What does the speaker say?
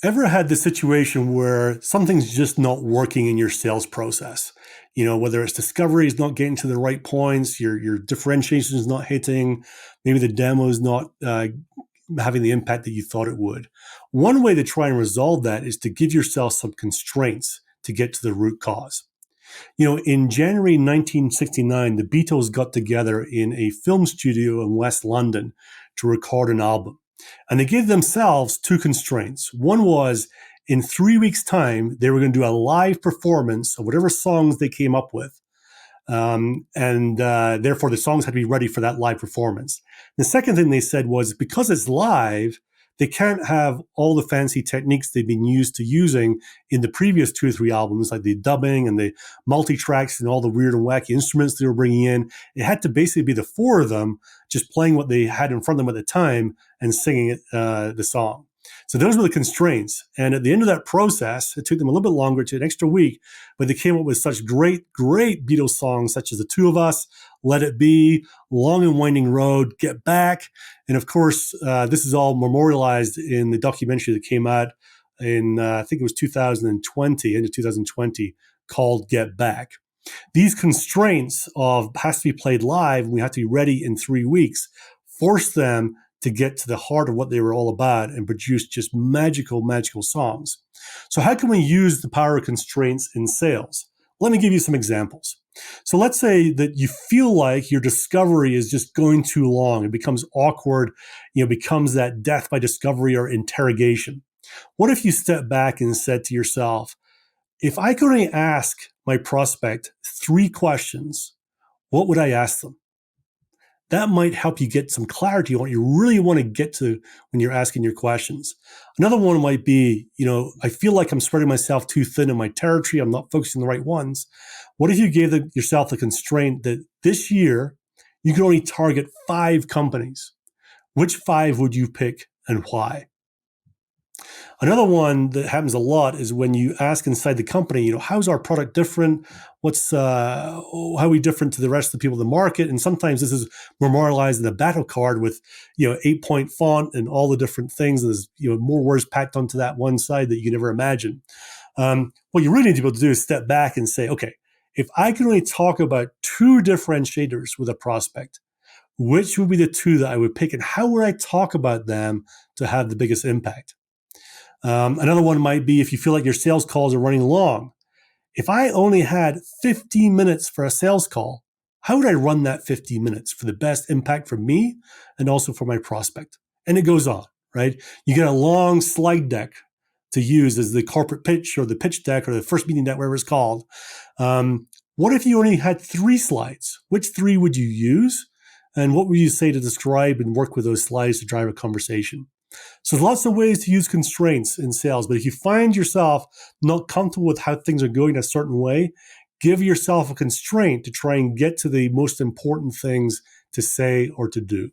Ever had the situation where something's just not working in your sales process? Whether it's discovery is not getting to the right points, your differentiation is not hitting, maybe the demo is not having the impact that you thought it would. One way to try and resolve that is to give yourself some constraints to get to the root cause. In January 1969, the Beatles got together in a film studio in West London to record an album. And they gave themselves two constraints. One was in 3 weeks' time, they were going to do a live performance of whatever songs they came up with. And therefore, the songs had to be ready for that live performance. The second thing they said was because it's live, they can't have all the fancy techniques they've been used to using in the previous 2 or 3 albums, like the dubbing and the multi-tracks and all the weird and wacky instruments they were bringing in. It had to basically be the four of them just playing what they had in front of them at the time and singing the song. So those were the constraints. And at the end of that process, it took them a little bit longer, to an extra week, but they came up with such great Beatles songs such as The Two of Us, Let It Be, Long and Winding Road, Get Back. And of course, this is all memorialized in the documentary that came out in, I think it was 2020, end of 2020, called Get Back. These constraints of has to be played live, and we have to be ready in 3 weeks, force them to get to the heart of what they were all about and produce just magical songs. So how can we use the power of constraints in sales? Let me give you some examples. So let's say that you feel like your discovery is just going too long. It becomes awkward, becomes that death by discovery or interrogation. What if you step back and said to yourself, if I could only ask my prospect 3 questions, what would I ask them? That might help you get some clarity on what you really want to get to when you're asking your questions. Another one might be, I feel like I'm spreading myself too thin in my territory. I'm not focusing on the right ones. What if you gave yourself the constraint that this year you can only target 5 companies? Which 5 would you pick and why? Another one that happens a lot is when you ask inside the company, how's our product different? How are we different to the rest of the people in the market? And sometimes this is memorialized in a battle card with, 8-point font and all the different things. And there's, more words packed onto that one side that you can never imagine. What you really need to be able to do is step back and say, okay, if I can only talk about 2 differentiators with a prospect, which would be the 2 that I would pick, and how would I talk about them to have the biggest impact? Another one might be if you feel like your sales calls are running long. If I only had 15 minutes for a sales call, how would I run that 15 minutes for the best impact for me and also for my prospect? And it goes on, right? You get a long slide deck to use as the corporate pitch or the pitch deck or the first meeting deck, whatever it's called. What if you only had 3 slides? Which 3 would you use? And what would you say to describe and work with those slides to drive a conversation? So there's lots of ways to use constraints in sales, but if you find yourself not comfortable with how things are going a certain way, give yourself a constraint to try and get to the most important things to say or to do.